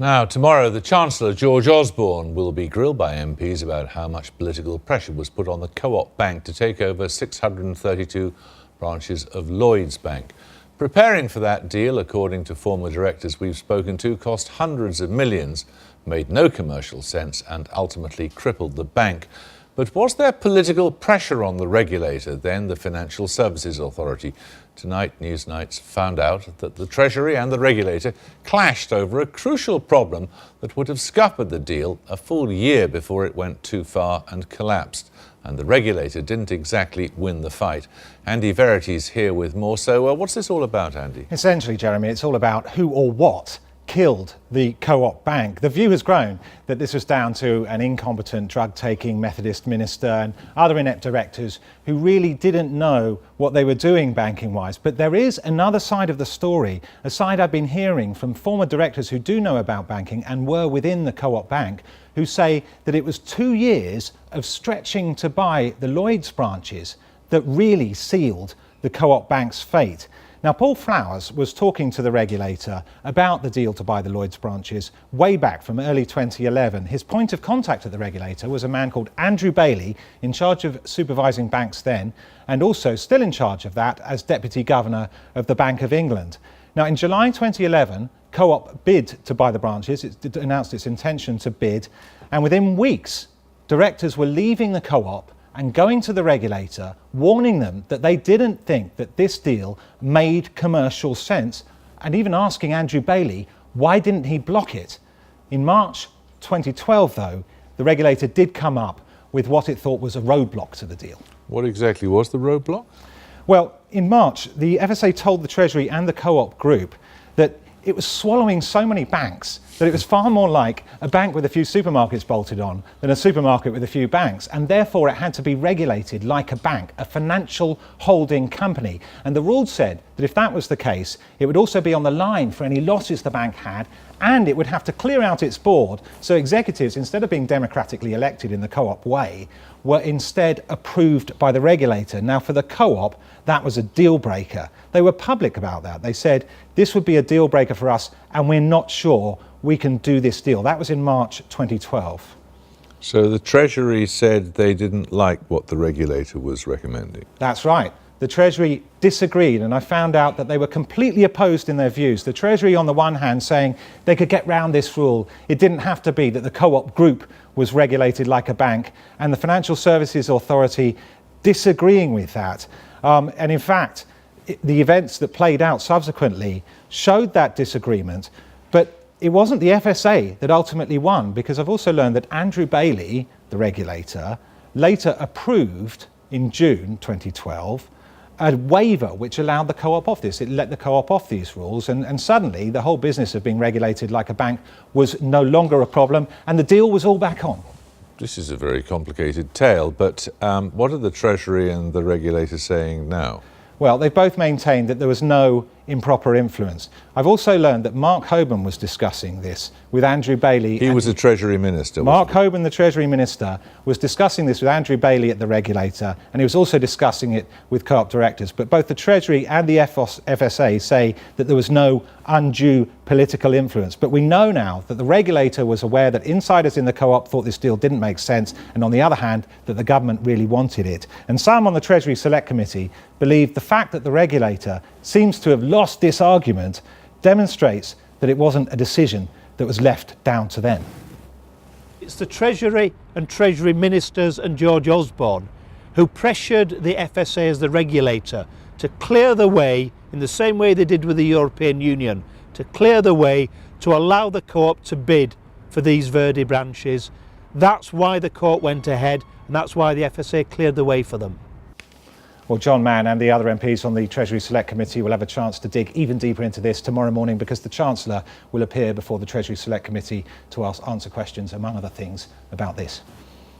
Now, tomorrow, the Chancellor, George Osborne, will be grilled by MPs about how much political pressure was put on the Co-op Bank to take over 632 branches of Lloyds Bank. Preparing for that deal, according to former directors we've spoken to, cost hundreds of millions, made no commercial sense and ultimately crippled the bank. But was there political pressure on the regulator, then the Financial Services Authority? Tonight, Newsnights found out that the Treasury and the regulator clashed over a crucial problem that would have scuppered the deal a full year before it went too far and collapsed. And the regulator didn't exactly win the fight. Andy Verity's here with more. So what's this all about, Andy? Essentially, Jeremy, it's all about who or what killed the Co-op Bank. The view has grown that this was down to an incompetent drug-taking Methodist minister and other inept directors who really didn't know what they were doing banking-wise. But there is another side of the story, a side I've been hearing from former directors who do know about banking and were within the Co-op Bank, who say that it was 2 years of stretching to buy the Lloyds branches that really sealed the Co-op Bank's fate. Now, Paul Flowers was talking to the regulator about the deal to buy the Lloyds branches way back from early 2011. His point of contact at the regulator was a man called Andrew Bailey, in charge of supervising banks then, and also still in charge of that as Deputy Governor of the Bank of England. Now, in July 2011, Co-op bid to buy the branches. It announced its intention to bid, and within weeks, directors were leaving the Co-op and going to the regulator, warning them that they didn't think that this deal made commercial sense, and even asking Andrew Bailey, why didn't he block it? In March 2012, though, the regulator did come up with what it thought was a roadblock to the deal. What exactly was the roadblock? Well, in March, the FSA told the Treasury and the Co-op group that it was swallowing so many banks that it was far more like a bank with a few supermarkets bolted on than a supermarket with a few banks, and therefore it had to be regulated like a bank, a financial holding company. And the rules said that if that was the case, it would also be on the line for any losses the bank had, and it would have to clear out its board, so executives, instead of being democratically elected in the Co-op way, were instead approved by the regulator. Now, for the Co-op, that was a deal breaker. They were public about that. They said, this would be a deal breaker for us, and we're not sure we can do this deal. That was in March 2012. So the Treasury said they didn't like what the regulator was recommending. That's right. The Treasury disagreed, and I found out that they were completely opposed in their views. The Treasury, on the one hand, saying they could get round this rule. It didn't have to be that the Co-op group was regulated like a bank, and the Financial Services Authority disagreeing with that. And in fact, the events that played out subsequently showed that disagreement. But it wasn't the FSA that ultimately won, because I've also learned that Andrew Bailey, the regulator, later approved in June 2012 a waiver which allowed the Co-op off this. It let the Co-op off these rules, and suddenly the whole business of being regulated like a bank was no longer a problem, and the deal was all back on. This is a very complicated tale, but what are the Treasury and the regulator saying now? Well, they both maintained that there was no improper influence. I've also learned that Mark Hoban was discussing this with Andrew Bailey. He was the Treasury Minister. Mark Hoban, the Treasury Minister, was discussing this with Andrew Bailey at the regulator, and he was also discussing it with Co-op directors. But both the Treasury and the FSA say that there was no undue political influence. But we know now that the regulator was aware that insiders in the Co-op thought this deal didn't make sense, and on the other hand, that the government really wanted it. And some on the Treasury Select Committee believe the fact that the regulator seems to have lost this argument demonstrates that it wasn't a decision that was left down to them. It's the Treasury and Treasury Ministers and George Osborne who pressured the FSA as the regulator to clear the way, in the same way they did with the European Union, to clear the way to allow the Co-op to bid for these Verdi branches. That's why the court went ahead, and that's why the FSA cleared the way for them. Well, John Mann and the other MPs on the Treasury Select Committee will have a chance to dig even deeper into this tomorrow morning, because the Chancellor will appear before the Treasury Select Committee to answer questions, among other things, about this.